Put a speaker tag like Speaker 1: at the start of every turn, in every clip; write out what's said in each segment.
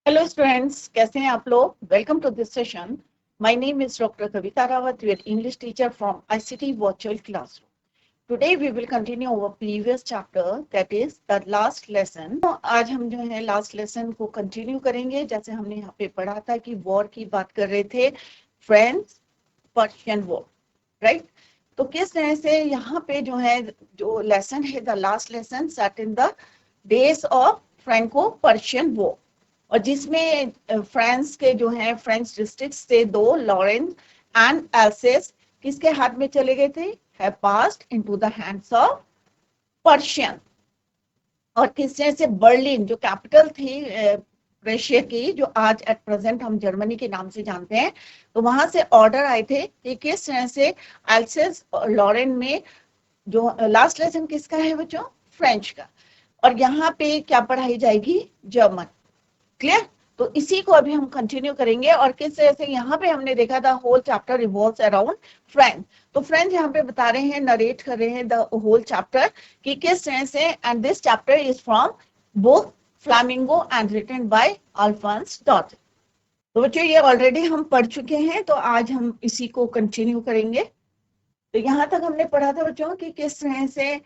Speaker 1: Hello students, कैसे हैं आप लोग? Welcome to this session. My name is doctor Kavita Rawat, your English teacher from ICT virtual classroom. Today we will continue our previous chapter, that is the last lesson. आज हम जो है last lesson को continue करेंगे. जैसे हमने यहाँ पे पढ़ा था कि वॉर की बात कर रहे थे, फ्रेंच पर्शियन वॉर, राइट? तो किस तरह से यहाँ पे जो है जो लेसन है, the last lesson set in the days of Franco Persian war, और जिसमें फ्रांस के जो है फ्रेंच डिस्ट्रिक्ट से दो, लॉरेंस एंड एल्सेस, किसके हाथ में चले गए थे? Have passed into the hands of Persian. और किस तरह से बर्लिन जो कैपिटल थी रशिया की, जो आज एट प्रेजेंट हम जर्मनी के नाम से जानते हैं, तो वहां से ऑर्डर आए थे कि किस तरह से एल्सेस और लॉरेन में जो लास्ट लेसन किसका है बच्चों? फ्रेंच का. और यहाँ पे क्या पढ़ाई जाएगी? जर्मन. क्लियर? तो इसी को अभी हम कंटिन्यू करेंगे. और किस तरह से यहाँ पे हमने देखा था whole chapter revolves around French. तो फ्रेंच यहाँ पे बता रहे हैं, नरेट कर रहे हैं द होल चैप्टर कि किस तरह से. And this chapter is from book Flamingo and written by Alphonse Daudet. तो बच्चों ये ऑलरेडी हम पढ़ चुके हैं, तो आज हम इसी को कंटिन्यू करेंगे. तो यहाँ तक हमने पढ़ा था बच्चों कि किस तरह से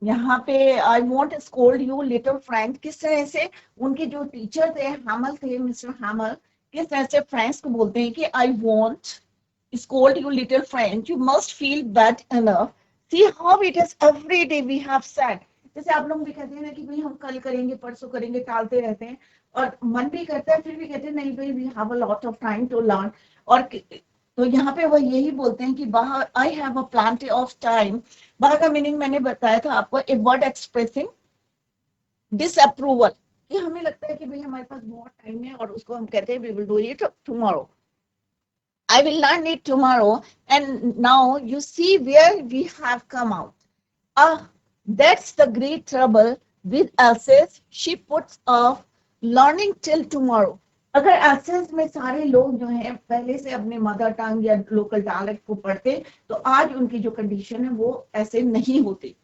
Speaker 1: यहाँ पे आई won't scold you little Frank, किस तरह से उनके जो टीचर थे, हैमल थे, मिस्टर हैमल, किस तरह से फ्रेंच को बोलते हैं कि I won't scold you little Franz, you must feel bad enough, see how it is every day we have said. जैसे आप लोग भी कहते हैं ना कि भाई हम कल करेंगे, परसों करेंगे, टालते रहते हैं, और मन भी करता है, फिर भी कहते हैं नहीं भाई, we have a lot of time to learn. और तो यहाँ पे वो यही बोलते हैं कि बाहर I have a plenty of time. बाहर का मीनिंग मैंने बताया था आपको, ए वर्ड एक्सप्रेसिंग डिसअप्रूवल, कि हमें लगता है कि भाई हमारे पास बहुत टाइम है, और उसको हम कहते हैं we will do it tomorrow. I will learn it tomorrow, and now you see where we have come out. Ah, that's the great trouble with Alsace. She puts off learning till tomorrow. अगर else's में सारे लोग जो हैं पहले से अपने mother tongue या लोकल डायलेक्ट को पढ़ते, तो आज उनकी जो कंडीशन है वो ऐसे नहीं होती.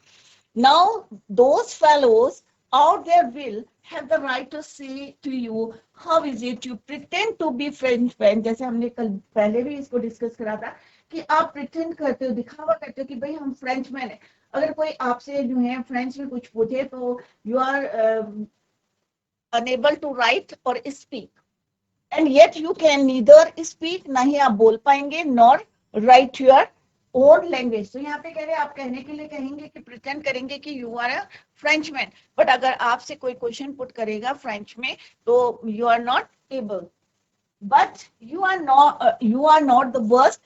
Speaker 1: Now, those fellows out there will have the right to say to you, how is it you pretend to be French fan? जैसे हमने कल पहले भी इसको डिस्कस करा था कि आप प्रिटेंड करते हो, दिखावा करते हो कि भाई हम फ्रेंच मैन है. अगर कोई आपसे जो है फ्रेंच में कुछ पूछे तो you are unable to write और speak, and yet you can neither speak, ना ही आप बोल पाएंगे, nor write your own language. तो यहाँ पे कह रहे हैं, आप कहने के लिए कहेंगे कि प्रिटेंड करेंगे कि you are a Frenchman, but अगर आपसे कोई क्वेश्चन पुट करेगा फ्रेंच में तो you are not able. But you are not the worst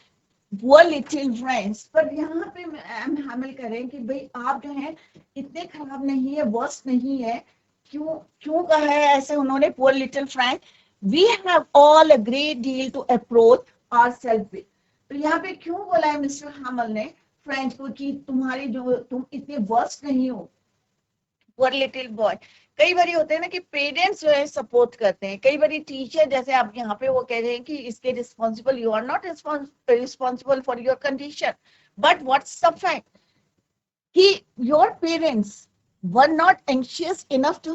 Speaker 1: poor little French. पर यहाँ पे हैमिल करें कि भाई आप जो है इतने खराब नहीं है, वर्स्ट नहीं है. क्यों क्यों कहा है ऐसे उन्होंने, poor little French? We have all a great deal to approach ourself with. तो यहाँ पे क्यों बोला है मिस्टर हैमल ने फ्रेंच को कि तुम्हारी जो तुम इतने वर्स्ट नहीं हो, पुअर लिटिल बॉय. कई बार होते हैं ना कि पेरेंट्स जो है सपोर्ट करते हैं, कई बार टीचर, जैसे आप यहाँ पे वो कह रहे हैं कि इसके responsible, you are not responsible for your condition, but what's the fact कि your parents were not anxious enough to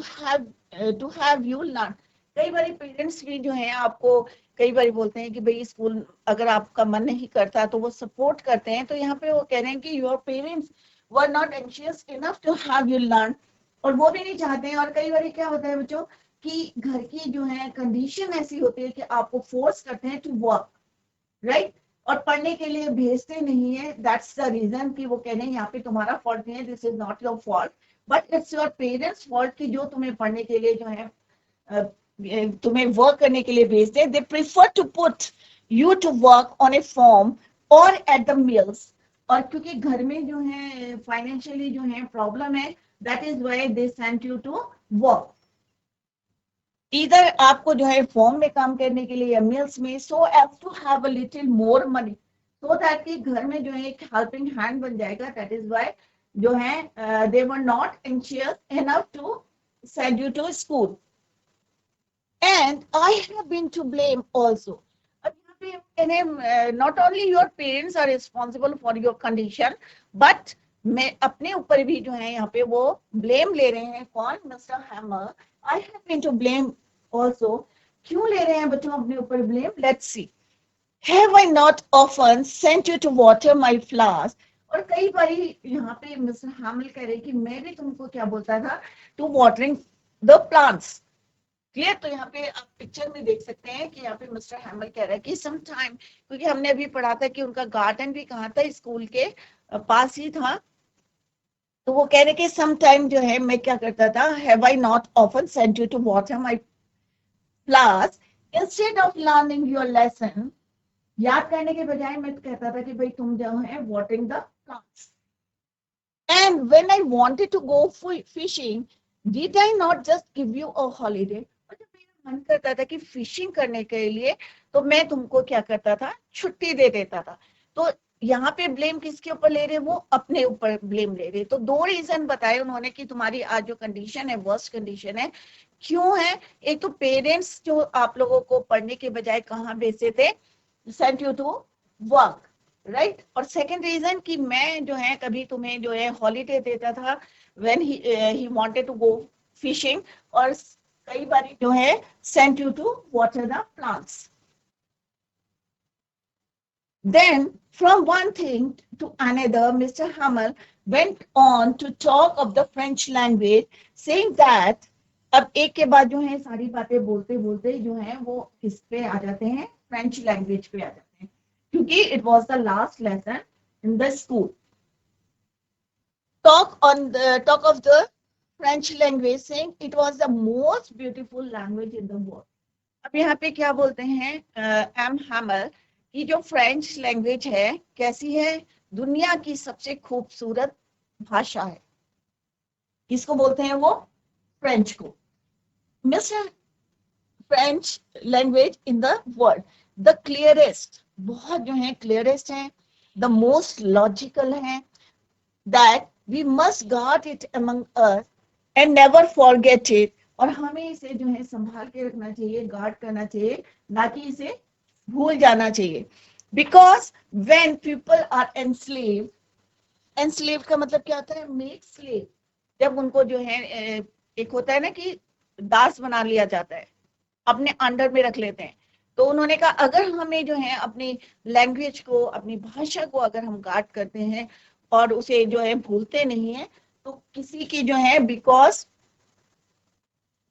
Speaker 1: have you learn. कई बार पेरेंट्स भी जो है आपको कई बार बोलते हैं कि भाई स्कूल अगर आपका मन नहीं करता तो वो सपोर्ट करते हैं. तो यहाँ पे वो कह रहे हैं कि your parents were not anxious enough to have you learn, और वो भी नहीं चाहते हैं. और कई बार क्या होता है बच्चों कि घर की जो है कंडीशन ऐसी होती है कि आपको फोर्स करते हैं टू वर्क, राइट, और पढ़ने के लिए भेजते नहीं है. दैट्स द रीजन कि वो कह रहे हैं यहाँ पे तुम्हारा फॉल्ट नहीं है, this is not your fault, but it's your parents fault कि जो तुम्हें पढ़ने के लिए जो है तुम्हें वर्क करने के लिए भेजते हैं. They prefer to put you to work on a farm और एट द मिल्स. और क्योंकि घर में जो है फाइनेंशियली जो है प्रॉब्लम है, that is why they send you to work. इधर आपको जो है फॉर्म में काम करने के लिए या मिल्स में, so as to have a little more money, so that कि घर में जो है एक हेल्पिंग हैंड बन जाएगा. दैट इज व्हाई जो है they were not anxious enough to send you to school. And I have been to blame also. अब यहाँ पे कह रहे हैं, not only your parents are responsible for your condition, but मैं अपने ऊपर भी जो है यहाँ पे वो ब्लेम ले रहे हैं। कौन? Mister Hamel. I have been to blame also. क्यों ले रहे हैं बच्चों अपने ऊपर blame? Let's see. Have I not often sent you to water my flowers? और कई बारी यहाँ पे मिस्टर हैमल कह रहे कि मैं भी तुमको क्या बोलता था, to watering the plants. Clear? तो यहाँ पे आप पिक्चर में देख सकते हैं कि यहाँ पे मिस्टर हैमल कह रहा है कि सम टाइम, क्योंकि हमने अभी पढ़ा था कि उनका गार्डन भी कहाँ था, स्कूल के पास ही था। तो वो कह रहे कि सम टाइम जो है मैं क्या करता था, have I not often sent you to water my flowers instead of learning your lesson? याद करने के बजाय मैं कहता था कि भाई तुम जो है watering the plants. And when I wanted to go fishing, did I not just give you a holiday? और जब मेरा मन करता था कि फिशिंग करने के लिए, तो मैं तुमको क्या करता था, छुट्टी दे देता था। तो यहाँ पे ब्लेम किसके ऊपर ले रहे? वो अपने ऊपर ब्लेम ले रहे। तो दो रीजन बताए उन्होंने कि तुम्हारी आज जो कंडीशन है, वर्स्ट कंडीशन है, क्यों है। एक तो पेरेंट्स जो आप लोगों को पढ़ने के बजाय कहाँ भेजते थे, sent you to work, right. और सेकंड रीजन कि मैं जो है कभी तुम्हें जो है हॉलीडे देता था when he wanted to go fishing, और कई बार जो है sent you to water the plants. Then, from one thing to another, Mr. Hamel went on to talk of the French language, saying that अब एक के बाद जो है सारी बातें बोलते बोलते जो है वो किस पे आ जाते हैं, फ्रेंच लैंग्वेज पे आ जाते हैं, क्योंकि it was the last lesson in the school. Talk of the French language, saying it was the most beautiful language in the world. अब यहाँ पे क्या बोलते हैं एम हैमर की जो फ्रेंच लैंग्वेज है कैसी है, दुनिया की सबसे खूबसूरत भाषा है। किसको बोलते हैं वो? फ्रेंच को। Mister French language in the world, the clearest, बहुत जो है क्लियरेस्ट है, द मोस्ट लॉजिकल है, that we must guard it among us and never forget it. और हमें इसे जो है संभाल के रखना चाहिए, गार्ड करना चाहिए, ना कि इसे भूल जाना चाहिए। Because when people are enslave, enslave का मतलब क्या होता है? Make slave. जब उनको जो है एक होता है ना कि दास बना लिया जाता है, अपने अंडर में रख लेते हैं। तो उन्होंने कहा अगर हमें जो है अपनी लैंग्वेज को, अपनी भाषा को अगर हम गार्ड करते हैं और उसे जो है भूलते नहीं है, तो किसी की जो है, because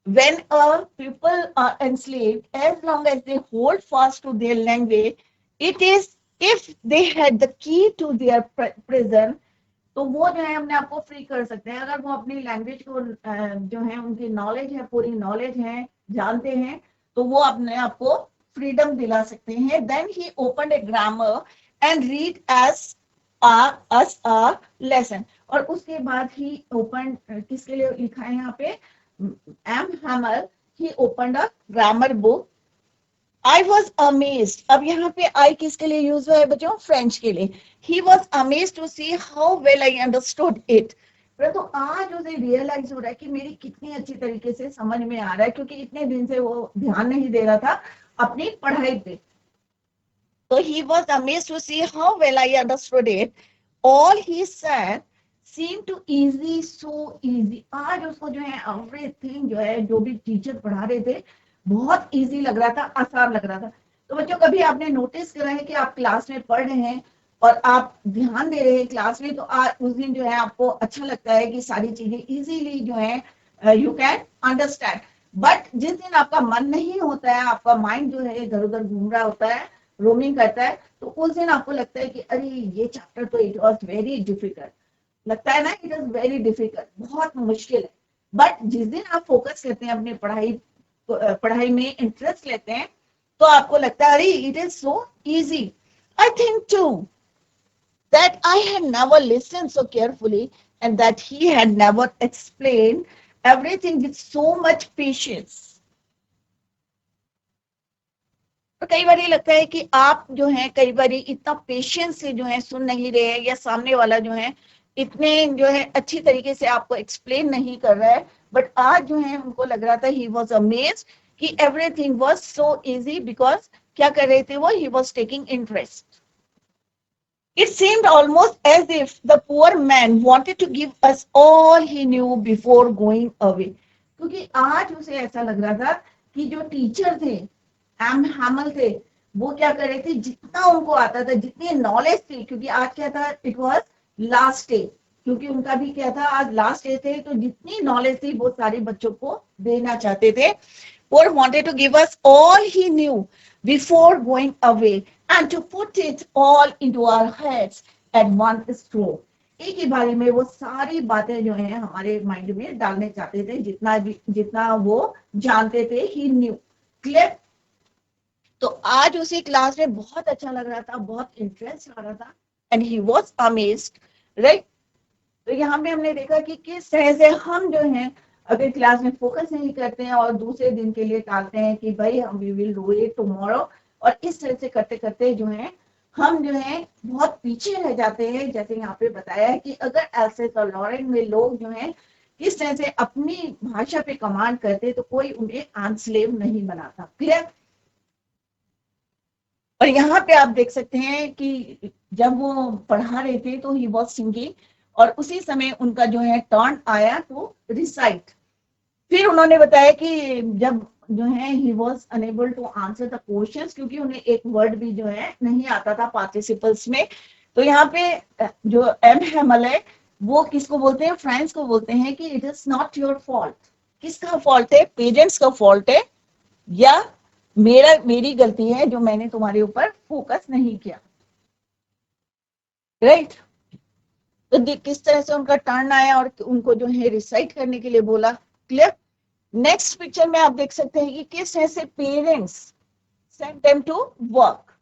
Speaker 1: when a people are enslaved, as long as they hold fast to their language, it is, if they had the key to their prison, तो वो जो है अपने आप को फ्री कर सकते हैं। अगर वो अपनी लैंग्वेज को जो है उनकी नॉलेज है, पूरी नॉलेज है, जानते हैं, तो वो अपने आप को फ्रीडम दिला सकते हैं। Then he open a grammar and read as us a lesson. और उसके बाद ही ओपन किसके लिए लिखा है यहाँ पे? M Hamel, he opened a grammar book. I was amazed, अब यहाँ पे आई किसके लिए यूज हुआ है बच्चों? फ्रेंच के लिए। He was amazed to see how well I understood it. परंतु आज उसे रियलाइज हो रहा है कि मेरी कितनी अच्छी तरीके से समझ में आ रहा है, क्योंकि इतने दिन से वो ध्यान नहीं दे रहा था अपनी पढ़ाई पे। तो he was amazed to see how well I understood it. All he said seemed to easy, so easy. आज उसको जो है everything जो है, जो भी टीचर पढ़ा रहे थे, बहुत इजी लग रहा था, आसान लग रहा था। तो बच्चों कभी आपने नोटिस करा है कि आप क्लास में पढ़ रहे हैं और आप ध्यान दे रहे हैं क्लास में, तो आज उस दिन जो है आपको अच्छा लगता है कि सारी चीजें इजीली जो है यू कैन अंडरस्टैंड। बट जिस दिन आपका मन नहीं होता है, आपका माइंड जो है इधर उधर घूम रहा होता है, रोमिंग करता है, तो उस दिन आपको लगता है कि अरे ये चैप्टर तो इट वॉज वेरी डिफिकल्ट, लगता है ना, इट इज वेरी डिफिकल्ट, बहुत मुश्किल है। बट जिस दिन आप फोकस करते हैं अपनी पढ़ाई में इंटरेस्ट लेते हैं, तो आपको लगता है अरे it is so easy. I think to that I had never listened so carefully and that he had never explained everything with so much patience. तो कई बार ये लगता है कि आप जो है कई बार इतना पेशेंस से जो है सुन नहीं रहे हैं, या सामने वाला जो है इतने जो है अच्छी तरीके से आपको एक्सप्लेन नहीं कर रहा है। बट आज जो है उनको लग रहा था, ही वॉज अमेज्ड कि everything was so easy, because क्या कर रहे थे वो? He was taking interest. It seemed almost as if the poor man wanted to give us all he knew before going away. क्योंकि आज उसे ऐसा लग रहा था कि जो टीचर थे, एम हैमल थे, वो क्या कर रहे थे, जितना उनको आता था, जितनी नॉलेज थी, क्योंकि आज क्या था, इट वाज लास्ट डे, क्योंकि उनका भी क्या था, आज लास्ट डे थे, तो जितनी नॉलेज थी वो सारे बच्चों को देना चाहते थे. Poor wanted to give us all he knew before going away and to put it all into our heads at one stroke. एक ही बारी में वो सारी बातें जो है हमारे माइंड में डालने चाहते थे, जितना वो जानते थे, ही न्यू. क्लियर. तो आज उसी क्लास में बहुत अच्छा लग रहा था, बहुत इंटरेस्ट आ रहा था, and he was amazed, right. तो यहाँ पे हमने देखा कि किस तरह से हम जो है अगर क्लास में फोकस नहीं करते हैं और दूसरे दिन के लिए टालते हैं कि भाई हम we will do it tomorrow, और इस तरह से करते करते जो है हम जो है बहुत पीछे रह जाते हैं. जैसे यहाँ पे बताया है कि अगर एल्सेस और लॉरेन में लोग जो है किस तरह से अपनी भाषा पे कमांड करते तो कोई उन्हें आंसलेव नहीं बनाता. क्लियर. और यहाँ पे आप देख सकते हैं कि जब वो पढ़ा रहे थे तो ही वॉज सिंगिंग, और उसी समय उनका जो है टर्न आया तो रिसाइट. फिर उन्होंने बताया कि जब जो है he was unable to answer the questions, क्योंकि उन्हें एक वर्ड भी जो है नहीं आता था पार्टिसिपल्स में. तो यहाँ पे जो एम हैमल है वो किसको बोलते हैं, फ्रेंड्स को बोलते हैं कि it is not your fault. किसका फॉल्ट है, पेरेंट्स का फॉल्ट है, या मेरी गलती है जो मैंने तुम्हारे ऊपर फोकस नहीं किया. राइट. तो किस तरह से उनका टर्न आया और उनको जो है रिसाइट करने के लिए बोला. क्लियर. नेक्स्ट पिक्चर में आप देख सकते हैं कि किस तरह से parents send them to work.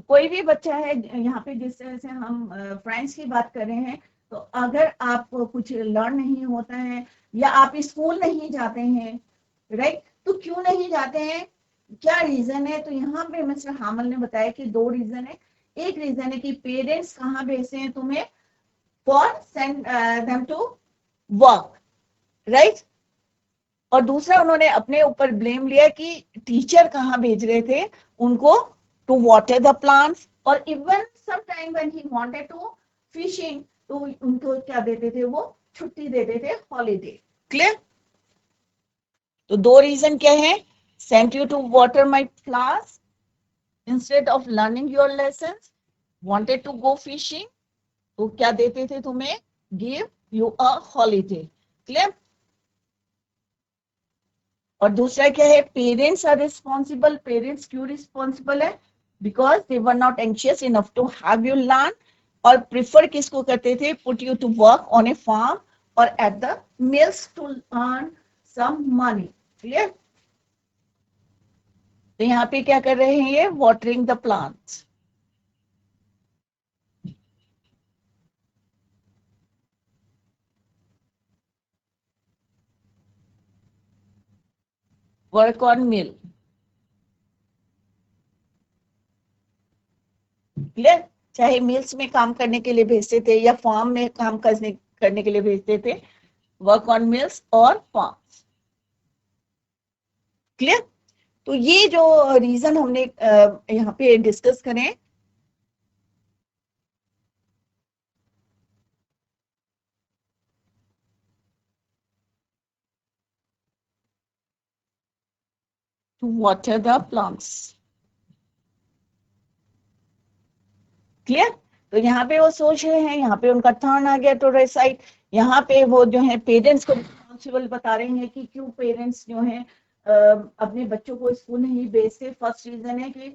Speaker 1: कोई भी बच्चा है यहाँ पे, जिस तरह से हम फ्रेंड्स की बात कर रहे हैं, तो अगर आपको कुछ लर्न नहीं होता है या आप स्कूल नहीं जाते हैं, राइट, तो क्यों नहीं जाते हैं, क्या रीजन है. तो यहाँ पे मिस्टर हामल ने बताया कि दो रीजन है. एक रीजन है कि पेरेंट्स कहाँ भेजते हैं तुम्हें, for send them to work, right. और दूसरा उन्होंने अपने ऊपर ब्लेम लिया कि टीचर कहाँ भेज रहे थे उनको टू वाटर द प्लांट्स, और even some time when he wanted to fishing, तो उनको क्या देते थे, वो छुट्टी देते थे, हॉलीडे. क्लियर. तो दो रीजन क्या है, sent you to water my flowers instead of learning your lessons, wanted to go fishing, तो क्या देते थे तुम्हें, give you a holiday. Clear. और दूसरा क्या है, पेरेंट्स आर रिस्पॉन्सिबल. पेरेंट्स क्यों रिस्पॉन्सिबल है, because they were not anxious enough to have you learn, और प्रिफर किसको करते थे, put you to work on a farm और at the mills to earn some money. Clear. तो यहाँ पे क्या कर रहे हैं, ये watering the plants. Work on mill. Clear. चाहे मिल्स में काम करने के लिए भेजते थे या फार्म में काम करने के लिए भेजते थे, वर्क ऑन मिल्स और फार्म्स. क्लियर. तो ये जो रीजन हमने यहाँ पे डिस्कस करें, to water the plants. Clear. तो यहाँ पे वो सोच रहे हैं, यहाँ पे उनका टर्न आ गया टू रिसाइट. यहाँ पे वो जो है पेरेंट्स को रिस्पॉन्सिबल बता रहे हैं कि क्यों पेरेंट्स जो है अपने बच्चों को स्कूल नहीं भेजते. फर्स्ट रीजन है कि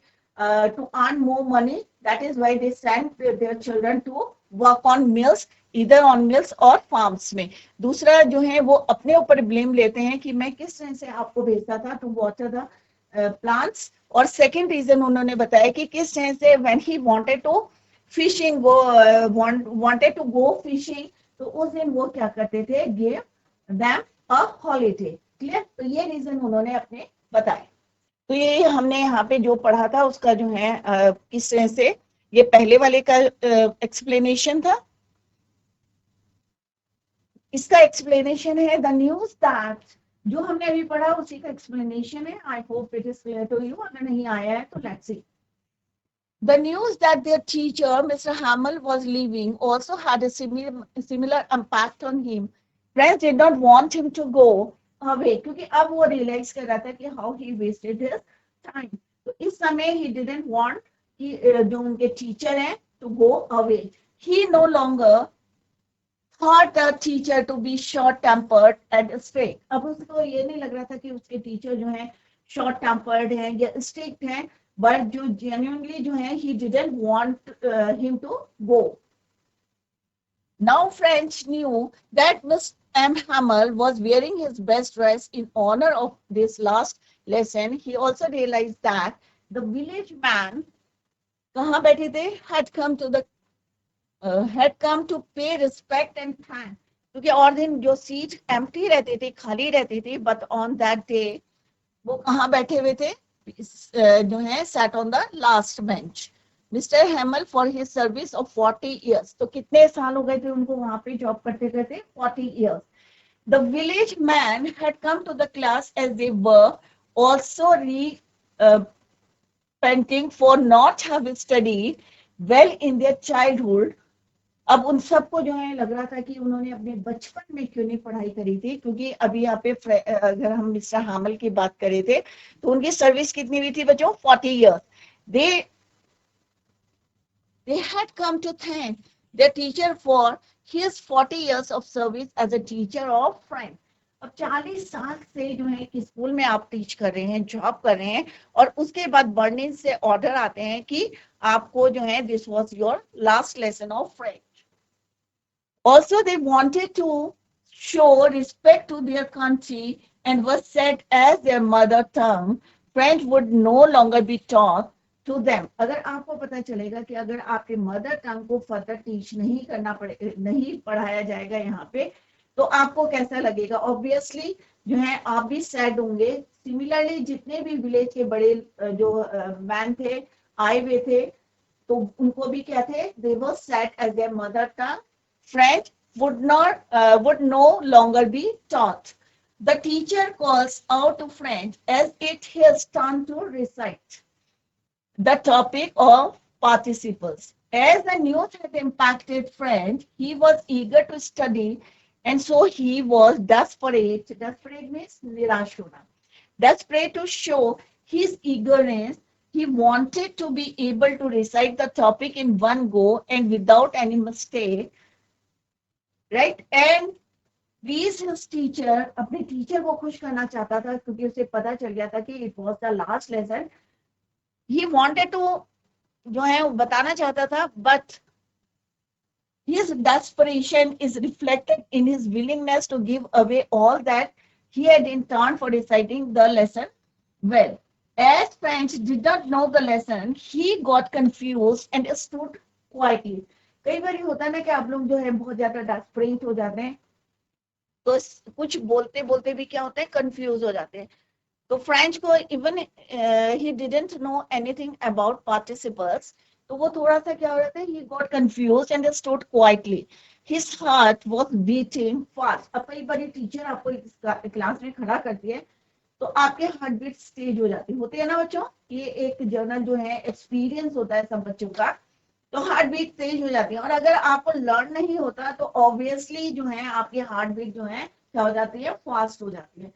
Speaker 1: to earn more money, that is why they send their children to work on mills, इधर ऑन मिल्स और फार्म्स में. दूसरा जो है वो अपने ऊपर ब्लेम लेते हैं कि मैं किस तरह से आपको भेजता था टू वाटर द प्लांट्स. और सेकेंड रीजन उन्होंने बताया कि किस तरह से when he wanted to fishing, वो वांटेड टू गो फिशिंग, तो उस दिन वो क्या करते थे, give them a holiday. Clear. तो ये रीजन उन्होंने अपने बताए. तो ये हमने यहाँ पे जो पढ़ा था उसका जो है किस तरह से, ये पहले वाले का एक्सप्लेनेशन था. इसका एक्सप्लेनेशन है द न्यूज दैट, जो हमने अभी पढ़ा उसी का एक्सप्लेनेशन है. I hope it is clear to you. अगर नहीं आया है तो let's see. The news that their teacher, Mr. Hamill, was leaving also had a similar impact on him. Friends did not want him to go away क्योंकि अब वो realize कर रहा था कि how he wasted his time. तो इस समय he didn't want कि जो उनके टीचर हैं to go away. He no longer thought the teacher to be short tempered and strict. अब उसको ये नहीं लग रहा था कि उसके टीचर जो है short tempered हैं या strict हैं, but जो genuinely जो है he didn't want him to go. Now French knew that Miss M. Hamel was wearing his best dress in honor of this last lesson. He also realized that the village man कहाँ बैठे थे had come to pay respect and thank. क्योंकि और दिन जो seat empty रहती थी, खाली रहती थी, but on that day वो कहाँ बैठे हुए थे, जो है sat on the last bench. Mr. Hamel for his service of 40 years. तो कितने साल हो गए थे उनको वहां पे जॉब करते करते? 40 years. The village man had come to the class as they were also repenting for not having studied well in their childhood. अब उन सबको जो है लग रहा था कि उन्होंने अपने बचपन में क्यों नहीं पढ़ाई करी थी, क्योंकि अभी यहाँ पे अगर हम मिस्टर हामल की बात करें थे तो उनकी सर्विस कितनी हुई थी बच्चों? 40 years. They had come to thank their teacher for his 40 years of service as a teacher of French. अब 40 साल से जो है कि स्कूल में आप टीच कर रहे हैं, जॉब कर रहे हैं, और उसके बाद बर्निंग से ऑर्डर आते हैं कि आपको जो है this was your last lesson of French. Also, they wanted to show respect to their country and was said as their mother tongue, French would no longer be taught to them. अगर आपको पता चलेगा कि अगर आपके mother tongue को further teach नहीं करना पड़े, नहीं पढ़ाया जाएगा यहाँ पे, तो आपको कैसा लगेगा? ऑब्वियसली जो है आप भी सैड होंगे. सिमिलरली जितने भी विलेज के बड़े जो मैन थे आए हुए थे, तो उनको भी क्या थे? They were sad as their mother tongue. French would no longer be taught. The teacher calls out to French as it his turn to recite the topic of participles. As the news had impacted French, he was eager to study, and so he was desperate. Desperate means nirash hona. Desperate to show his eagerness. He wanted to be able to recite the topic in one go and without any mistake. Right? And please his teacher, अपने teacher को खुश करना चाहता था क्योंकि उसे पता चल गया था कि it was the last lesson. He wanted to जो है वो बताना चाहता था, but his desperation is reflected in his willingness to give away all that he had in turn for reciting the lesson well. As French did not know the lesson, he got confused and stood quietly. कई बार ये होता है ना कि आप लोग जो है बहुत ज्यादा डेस्परेट हो जाते हैं, तो कुछ बोलते बोलते भी क्या होता है, कंफ्यूज हो जाते हैं. तो फ्रेंच को even he didn't know anything about participles, तो वो थोड़ा सा क्या हो रहा था, he got confuse and stood quietly. His heart was beating fast. अब कई बार टीचर आपको क्लास में खड़ा करती है तो आपके हार्ट बीट तेज हो जाती होती है ना बच्चों. ये एक जर्नल जो है एक्सपीरियंस होता है सब बच्चों का, तो हार्ट बीट तेज हो जाती है. और अगर आपको लर्न नहीं होता तो ऑब्वियसली जो है आपकी हार्ट बीट जो है क्या हो जाती है, फास्ट हो जाती है.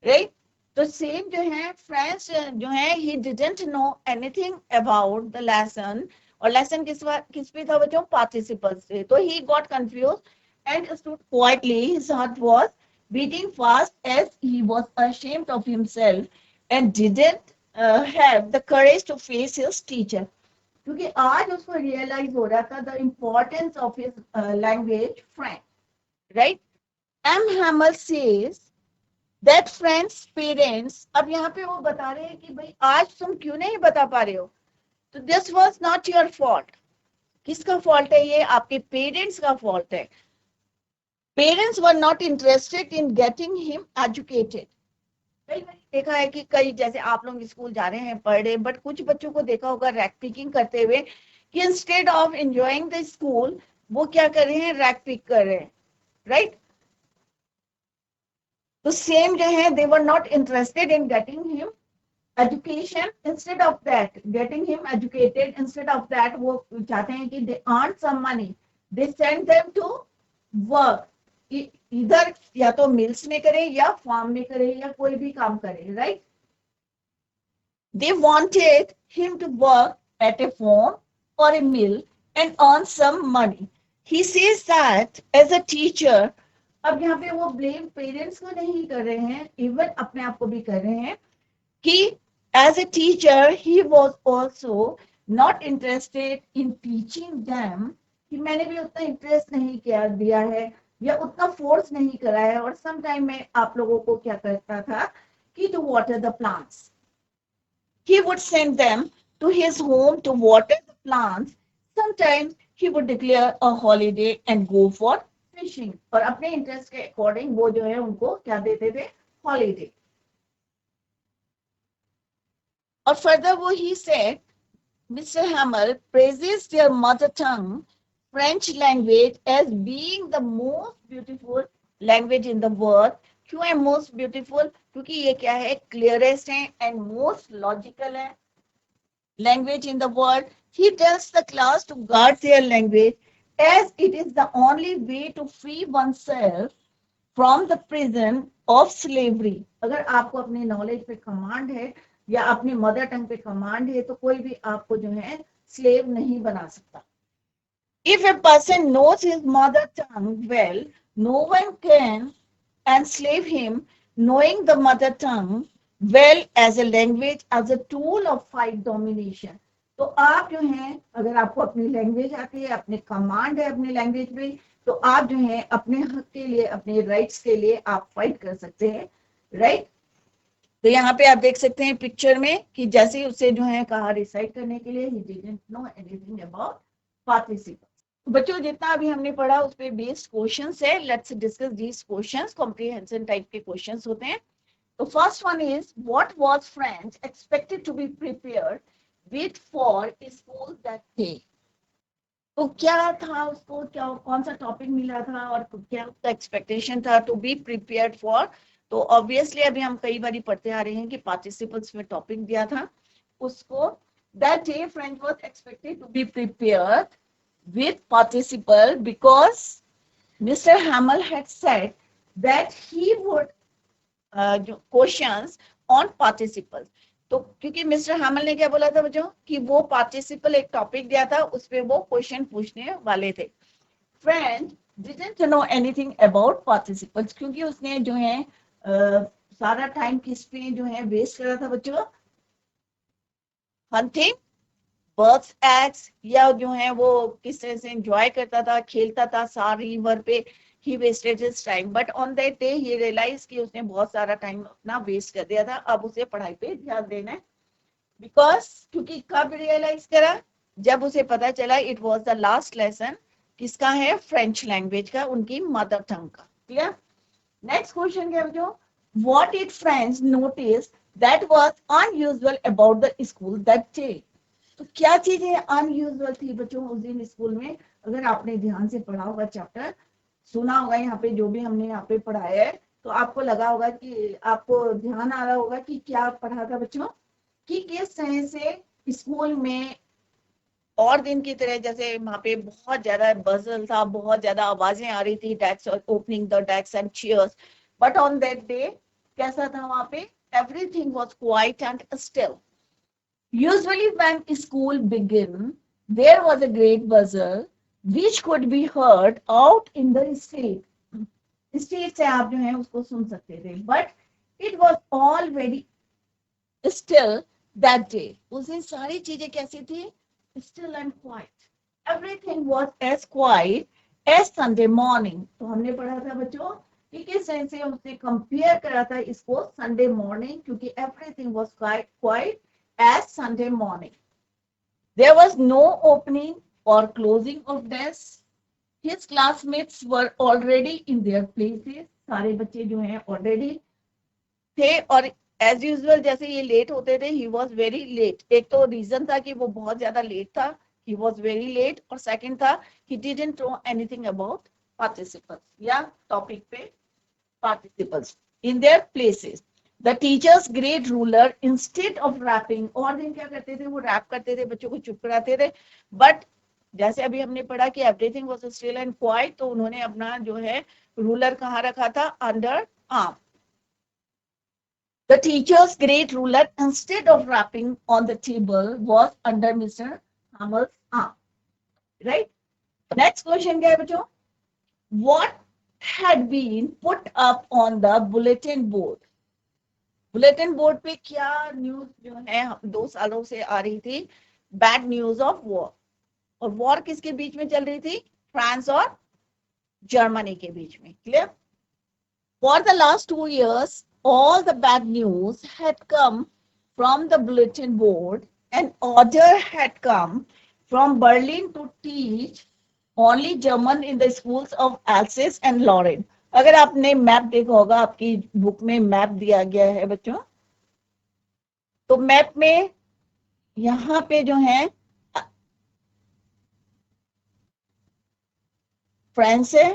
Speaker 1: राइट? तो सेम जो है फ्रेंच जो है he didn't know anything about the lesson. और लेसन किस पे था बच्चों? पार्टिसिपल्स पे. तो he got confuse and stood quietly. His heart was beating fast as he was ashamed of himself and didn't have the courage to face his teacher. क्योंकि आज उसको रियलाइज हो रहा था the importance of his language French. Right? M Hamel says that French parents, अब यहाँ पे वो बता रहे हैं कि भाई आज तुम क्यों नहीं बता पा रहे हो, तो this was not your fault. किसका फॉल्ट है ये? आपके पेरेंट्स का फॉल्ट है. Parents were not interested in getting him educated. कई बार देखा है कि कई, जैसे आप लोग स्कूल जा रहे हैं पढ़ रहे, बट कुछ बच्चों को देखा होगा रैक पिकिंग करते हुए कि instead of enjoying the school वो क्या कर रहे हैं, रैक पिक कर रहे हैं. राइट? तो सेम जो है they were not interested in getting him education, instead of that getting him educated, instead of that वो चाहते हैं कि they earn some money, they send them to work, इधर या तो मिल्स में करे या फार्म में करे या कोई भी काम करे, right. They wanted him to work at a farm or a mill and earn some money. He says that as a teacher, अब यहाँ पे वो ब्लेम पेरेंट्स को नहीं कर रहे हैं, इवन अपने आप को भी कर रहे हैं कि as a teacher he was also not interested in teaching them, कि मैंने भी उतना इंटरेस्ट नहीं किया दिया है या उतना फोर्स नहीं करा है. और सम टाइम में आप लोगों को क्या करता था कि to water the plants, he would send them to his home to water the plants. Sometimes he would declare a holiday and go for fishing. और अपने इंटरेस्ट के अकॉर्डिंग वो जो है उनको क्या देते थे, हॉलीडे. और further वो he said, Mr. Hamel praises their mother tongue, French language, as being the most beautiful language in the world. क्यों है most beautiful? क्योंकि ये क्या है, clearest है and most logical है language in the world. He tells the class to guard their language as it is the only way to free oneself from the prison of slavery. अगर आपको अपने knowledge पे command है या अपनी mother tongue पे command है तो कोई भी आपको जो है स्लेव नहीं बना सकता. If a person knows his mother tongue well, no one can enslave him. Knowing the mother tongue well as a language, as a tool of fight domination. तो आप जो हैं, अगर आपको अपनी लैंग्वेज आती है, अपने कमांड है अपनी लैंग्वेज में, तो आप जो है अपने हक के लिए, अपने राइट्स के लिए आप फाइट कर सकते हैं, राइट. तो यहाँ पे आप देख सकते हैं पिक्चर में कि जैसे उसे जो है कहा रिसाइट करने के लिए, he didn't know anything about participles. बच्चों जितना अभी हमने पढ़ा उस पे बेस्ड क्वेश्चंस है. Let's discuss these questions. Comprehension type के क्वेश्चंस होते हैं. तो first one is what was French expected to be prepared with for school that day. तो क्या था उसको, क्या कौन सा टॉपिक मिला था और क्या उसका एक्सपेक्टेशन था टू बी प्रिपेयर्ड फॉर. तो ऑब्वियसली अभी हम कई बार पढ़ते आ रहे हैं कि पार्टिसिपल्स में टॉपिक दिया था उसको. That day French was expected to be prepared with participle because Mr. Hamel had said that he would questions on participles. तो क्योंकि मिस्टर हैमल ने क्या बोला था बच्चों कि वो पार्टिसिपल एक टॉपिक दिया था, उस पे वो क्वेश्चन पूछने वाले थे. French didn't know anything about participles क्योंकि उसने जो है सारा टाइम किस पे जो है वेस्ट करा था बच्चों, हंटिंग बर्ड्स एग्स, या जो है वो किस तरह से एंजॉय करता था, खेलता था सारी रिवर पे. he wasted his time but on that day he realized कि उसने बहुत सारा टाइम अपना वेस्ट कर दिया था, अब उसे पढ़ाई पे ध्यान देना है. बिकॉज क्योंकि कब रियलाइज करा, जब उसे पता चला it was the last lesson किसका है, फ्रेंच लैंग्वेज का, उनकी मदर टंग का. क्लियर. नेक्स्ट क्वेश्चन क्या बच्चों, what did French notice that was unusual about the school that day. तो क्या चीजें अनयूजुअल थी बच्चों उस दिन स्कूल में. अगर आपने ध्यान से पढ़ा होगा चैप्टर, सुना होगा यहाँ पे जो भी हमने यहाँ पे पढ़ाया है, तो आपको लगा होगा कि आपको ध्यान आ रहा होगा कि क्या पढ़ा था बच्चों, कि किस तरह से स्कूल में और दिन की तरह जैसे वहाँ पे बहुत ज्यादा बजल था, बहुत ज्यादा आवाजें आ रही थी, desk opening the desk and chairs. But on that day कैसा था वहाँ पे, everything was quiet and still. Usually when school began, there was a great buzzer which could be heard out in the street. Street से आप जो है उसको सुन सकते थे. But it was all very still that day. उस दिन सारी चीजें कैसी थी, still and quiet. Everything was as quiet as Sunday morning. तो हमने पढ़ा था बच्चों कि किस तरह से उसने कंपेयर करा था इसको संडे मॉर्निंग, क्योंकि everything was quiet as Sunday morning. There was no opening or closing of desks. His classmates were already in their places. सारे बच्चे जो हैं already थे और as usual जैसे ये लेट होते थे, he was very late. एक तो रीजन था कि वो बहुत ज्यादा लेट था, he was very late, और सेकंड था he didn't know anything about participles या टॉपिक पे participles in their places. The teachers great ruler instead of rapping, और दिन क्या करते थे, वो रैप करते थे, बच्चों को चुप कराते थे, बट जैसे अभी हमने पढ़ा कि everything was still and quite, तो उन्होंने अपना जो है रूलर कहाँ रखा था, under arm. The teacher's great ruler, instead of rapping on the table, was under Mr. Hamel's arm. Right? Next question क्या है बच्चों? What had been put up on the bulletin board? Bulletin board पे क्या news जो है 2 सालों से आ रही थी, बैड न्यूज ऑफ वॉर. और वॉर किसके बीच में चल रही थी, फ्रांस और जर्मनी के बीच में. Clear? For the last 2 years, all the bad news had come from the bulletin board. An order had come from Berlin to teach only German in the schools of Alsace and Lorraine. अगर आपने map देखा होगा, आपकी book में map दिया गया है बच्चों, तो मैप में यहाँ पे जो है फ्रांस है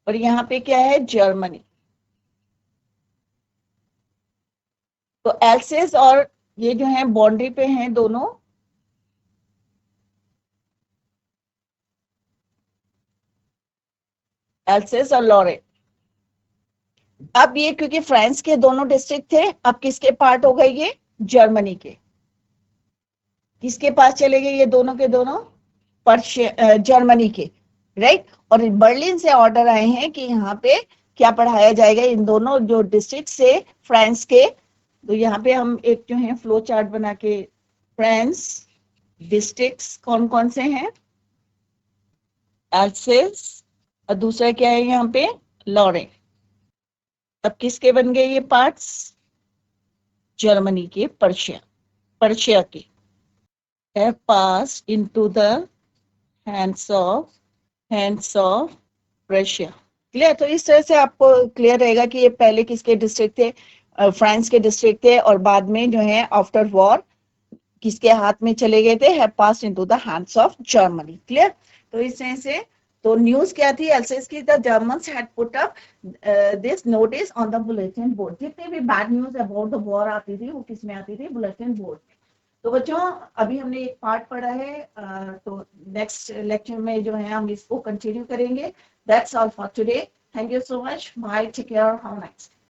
Speaker 1: और यहाँ पे क्या है, जर्मनी. तो एल्सेस और ये जो है बाउंड्री पे हैं दोनों, एल्सेस और लॉरेन. अब ये क्योंकि फ्रांस के दोनों डिस्ट्रिक्ट थे, अब किसके पार्ट हो गए, ये जर्मनी के. किसके पास चले गए ये दोनों के दोनों, जर्मनी के. राइट? और बर्लिन से ऑर्डर आए हैं कि यहाँ पे क्या पढ़ाया जाएगा इन दोनों जो डिस्ट्रिक्ट से फ्रांस के. तो यहाँ पे हम एक जो है फ्लो चार्ट बना के, फ्रांस डिस्ट्रिक्ट्स कौन कौन से हैं, एल्सेस, और दूसरा क्या है यहाँ पे, लॉरेन. अब किसके बन गए ये पार्ट्स, जर्मनी के, पर्शिया के. have passed into the hands of Russia. Clear? तो इस तरह से आपको क्लियर रहेगा कि ये पहले किसके डिस्ट्रिक्ट थे, फ्रांस के डिस्ट्रिक्ट थे, और बाद में जो है आफ्टर वॉर किसके हाथ में चले गए थे, have passed into the hands of Germany. Clear? तो इस तरह से तो न्यूज क्या थी, एल्सेस की, the Germans had put up this notice on the bulletin board. जितने भी bad news about the war आती थी वो किस में आती थी, बुलेटिन बोर्ड में. तो बच्चों अभी हमने एक पार्ट पढ़ा है, तो नेक्स्ट लेक्चर में जो है हम इसको कंटिन्यू करेंगे. That's all for today. Thank you so much. Bye. Take care. How nice.